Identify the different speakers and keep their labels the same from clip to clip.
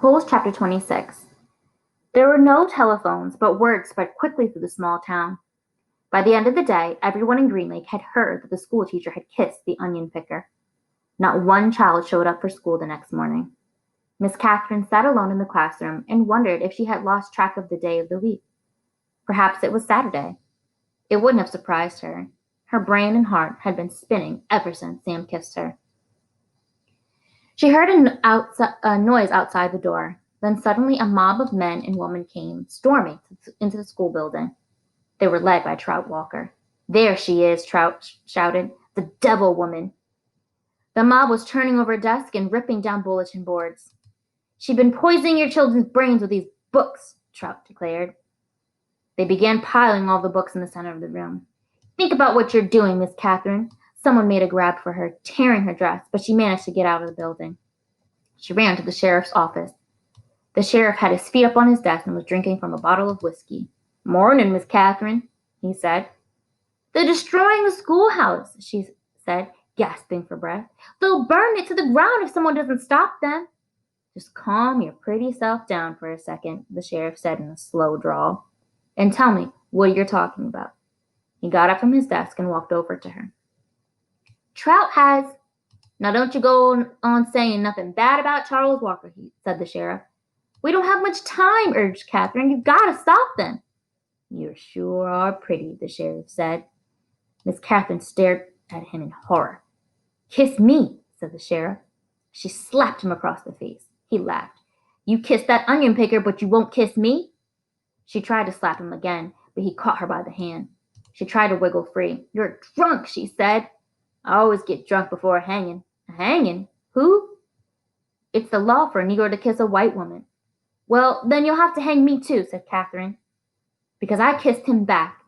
Speaker 1: Holes chapter 26. There were no telephones, but word spread quickly through the small town. By the end of the day, everyone in Green Lake had heard that the schoolteacher had kissed the onion picker. Not one child showed up for school the next morning. Miss Catherine sat alone in the classroom and wondered if she had lost track of the day of the week. Perhaps it was Saturday. It wouldn't have surprised her. Her brain and heart had been spinning ever since Sam kissed her. She heard a noise outside the door. Then suddenly a mob of men and women came storming into the school building. They were led by Trout Walker. "There she is," Trout shouted. "The devil woman." The mob was turning over a desk and ripping down bulletin boards. "She's been poisoning your children's brains with these books," Trout declared. They began piling all the books in the center of the room. "Think about what you're doing, Miss Catherine." Someone made a grab for her, tearing her dress, but she managed to get out of the building. She ran to the sheriff's office. The sheriff had his feet up on his desk and was drinking from a bottle of whiskey. "Morning, Miss Catherine," he said. "They're destroying the schoolhouse," she said, gasping for breath. "They'll burn it to the ground if someone doesn't stop them." "Just calm your pretty self down for a second," the sheriff said in a slow drawl, "and tell me what you're talking about." He got up from his desk and walked over to her. "Trout has—" "Now don't you go on saying nothing bad about Charles Walker," said the sheriff. "We don't have much time," urged Catherine. "You've got to stop them." "You sure are pretty," the sheriff said. Miss Catherine stared at him in horror. "Kiss me," said the sheriff. She slapped him across the face. He laughed. "You kissed that onion picker, but you won't kiss me?" She tried to slap him again, but he caught her by the hand. She tried to wiggle free. "You're drunk," she said. "I always get drunk before a hanging." "A hanging? Who?" "It's the law for a Negro to kiss a white woman." "Well, then you'll have to hang me too," said Catherine, "because I kissed him back."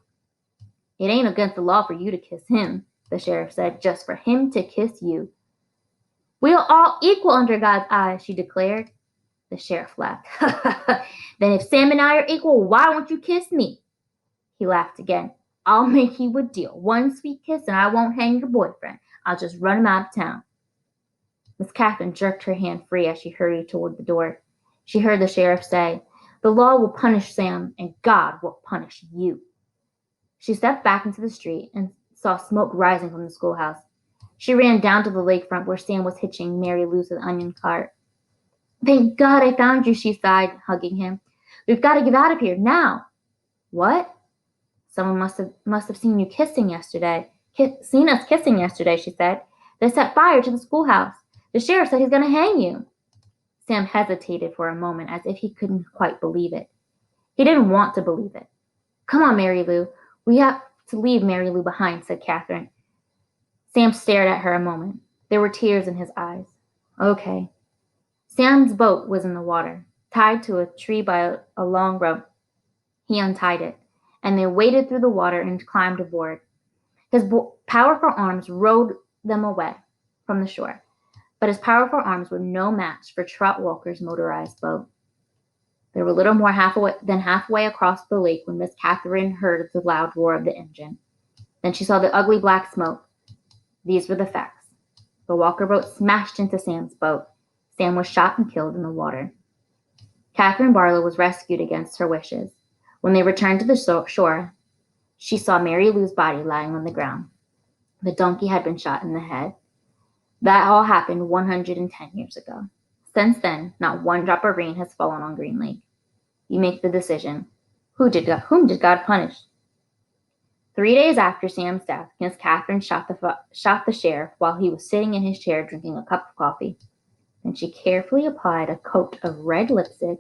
Speaker 1: "It ain't against the law for you to kiss him," the sheriff said, "just for him to kiss you." "We're all equal under God's eyes," she declared. The sheriff laughed. "Then if Sam and I are equal, why won't you kiss me?" He laughed again. "I'll make you a deal. One sweet kiss and I won't hang your boyfriend. I'll just run him out of town." Miss Catherine jerked her hand free as she hurried toward the door. She heard the sheriff say, "The law will punish Sam, and God will punish you." She stepped back into the street and saw smoke rising from the schoolhouse. She ran down to the lakefront where Sam was hitching Mary Lou to the onion cart. "Thank God I found you," she sighed, hugging him. "We've got to get out of here now." "What?" "Someone must have seen you kissing yesterday. Seen us kissing yesterday," she said. "They set fire to the schoolhouse. The sheriff said he's going to hang you." Sam hesitated for a moment as if he couldn't quite believe it. He didn't want to believe it. "Come on, Mary Lou. We have to leave Mary Lou behind," said Catherine. Sam stared at her a moment. There were tears in his eyes. "Okay." Sam's boat was in the water, tied to a tree by a long rope. He untied it, and they waded through the water and climbed aboard. His powerful arms rowed them away from the shore, but his powerful arms were no match for Trout Walker's motorized boat. They were little more than halfway across the lake when Miss Catherine heard the loud roar of the engine. Then she saw the ugly black smoke. These were the facts. The Walker boat smashed into Sam's boat. Sam was shot and killed in the water. Catherine Barlow was rescued against her wishes. When they returned to the shore, she saw Mary Lou's body lying on the ground. The donkey had been shot in the head. That all happened 110 years ago. Since then, not one drop of rain has fallen on Green Lake. You make the decision. Whom did God punish? 3 days after Sam's death, Miss Catherine shot the sheriff while he was sitting in his chair drinking a cup of coffee. Then she carefully applied a coat of red lipstick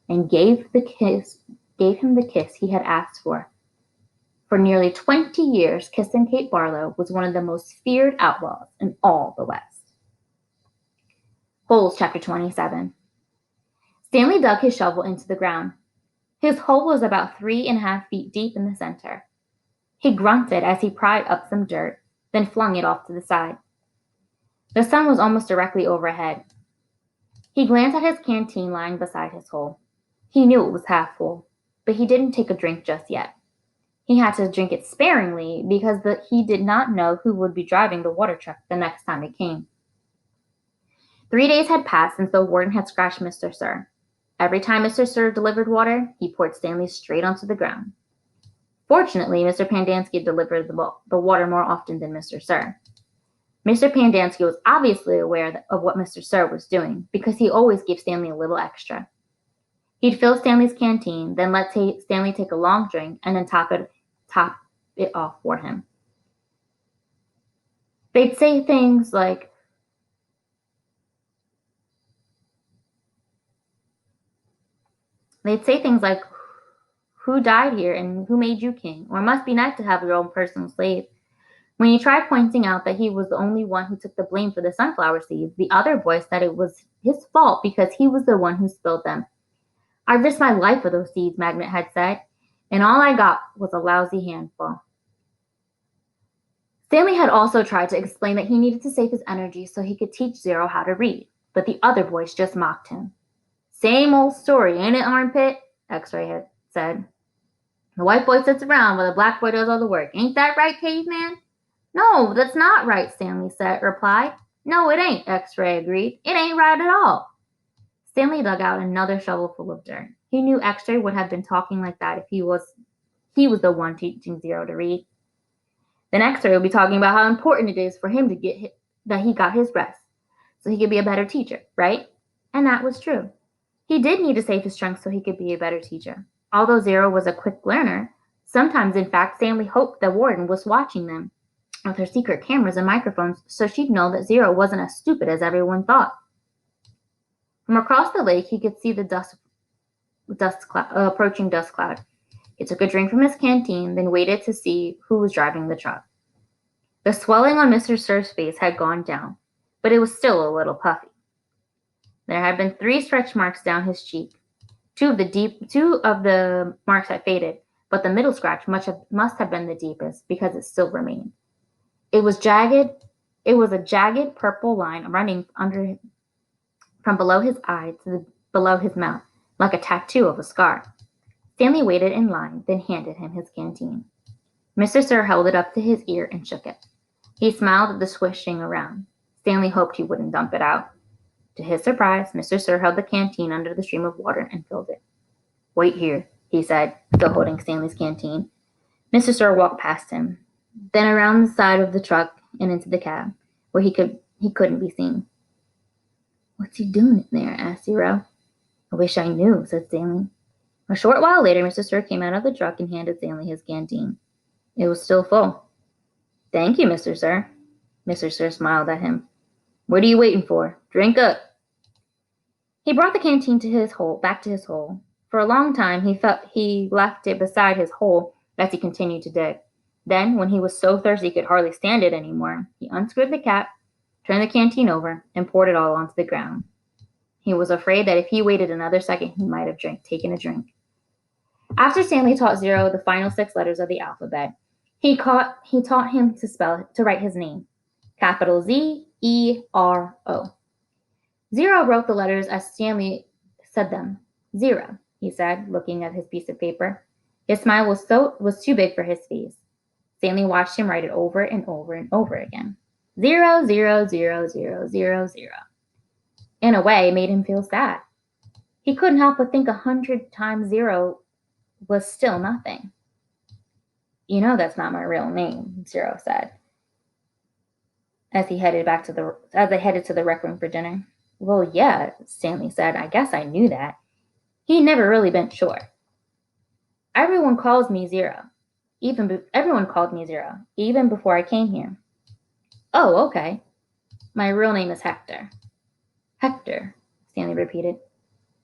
Speaker 1: and gave him the kiss he had asked for. For nearly 20 years, Kissin' Kate Barlow was one of the most feared outlaws in all the West. Holes chapter 27. Stanley dug his shovel into the ground. His hole was about 3.5 feet deep in the center. He grunted as he pried up some dirt, then flung it off to the side. The sun was almost directly overhead. He glanced at his canteen lying beside his hole. He knew it was half full, but he didn't take a drink just yet. He had to drink it sparingly because he did not know who would be driving the water truck the next time it came. 3 days had passed since the warden had scratched Mr. Sir. Every time Mr. Sir delivered water, he poured Stanley straight onto the ground. Fortunately, Mr. Pandansky delivered the water more often than Mr. Sir. Mr. Pandansky was obviously aware of what Mr. Sir was doing because he always gave Stanley a little extra. He'd fill Stanley's canteen, then let Stanley take a long drink, and then top it off for him. They'd say things like, "Who died here and who made you king?" Or "Must be nice to have your own personal slave." When he tried pointing out that he was the only one who took the blame for the sunflower seeds, the other boy said it was his fault because he was the one who spilled them. "I risked my life for those seeds," Magnet had said, "and all I got was a lousy handful." Stanley had also tried to explain that he needed to save his energy so he could teach Zero how to read, but the other boys just mocked him. "Same old story, ain't it, Armpit?" X-Ray had said. "The white boy sits around while the black boy does all the work. Ain't that right, Caveman?" "No, that's not right," Stanley replied. "No, it ain't," X-Ray agreed. "It ain't right at all." Stanley dug out another shovelful of dirt. He knew X-Ray would have been talking like that if he was the one teaching Zero to read. Then X-Ray would be talking about how important it is for him to that he got his rest, so he could be a better teacher, right? And that was true. He did need to save his strength so he could be a better teacher. Although Zero was a quick learner, sometimes, in fact, Stanley hoped the warden was watching them with her secret cameras and microphones so she'd know that Zero wasn't as stupid as everyone thought. From across the lake, he could see the approaching dust cloud. He took a drink from his canteen, then waited to see who was driving the truck. The swelling on Mr. Sir's face had gone down, but it was still a little puffy. There had been 3 stretch marks down his cheek. Two of the marks had faded, but the middle scratch must have been the deepest because it still remained. It was a jagged purple line running from below his eye to below his mouth, like a tattoo of a scar. Stanley waited in line, then handed him his canteen. Mr. Sir held it up to his ear and shook it. He smiled at the swishing around. Stanley hoped he wouldn't dump it out. To his surprise, Mr. Sir held the canteen under the stream of water and filled it. "Wait here," he said, still holding Stanley's canteen. Mr. Sir walked past him, then around the side of the truck and into the cab, where he couldn't be seen. "What's he doing in there?" asked Zero. "I wish I knew," said Stanley. A short while later, Mr. Sir came out of the truck and handed Stanley his canteen. It was still full. "Thank you, Mr. Sir." Mr. Sir smiled at him. "What are you waiting for? Drink up." He brought the canteen back to his hole. For a long time, he left it beside his hole as he continued to dig. Then, when he was so thirsty he could hardly stand it anymore, he unscrewed the cap, turned the canteen over, and poured it all onto the ground. He was afraid that if he waited another second, he might have taken a drink. After Stanley taught Zero the final 6 letters of the alphabet, he taught him to write his name, capital Z-E-R-O. Zero wrote the letters as Stanley said them. "Zero," he said, looking at his piece of paper. His smile was too big for his face. Stanley watched him write it over and over and over again. 0, 0, 0, 0, 0, 0. In a way, it made him feel sad. He couldn't help but think 100 times 0 was still nothing. "You know that's not my real name," Zero said, as they headed to the rec room for dinner. "Well, yeah," Stanley said. "I guess I knew that." He'd never really been sure. Everyone called me Zero, even before I came here." "Oh, okay. My real name is Hector." "Hector," Stanley repeated.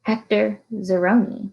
Speaker 1: "Hector Zeroni."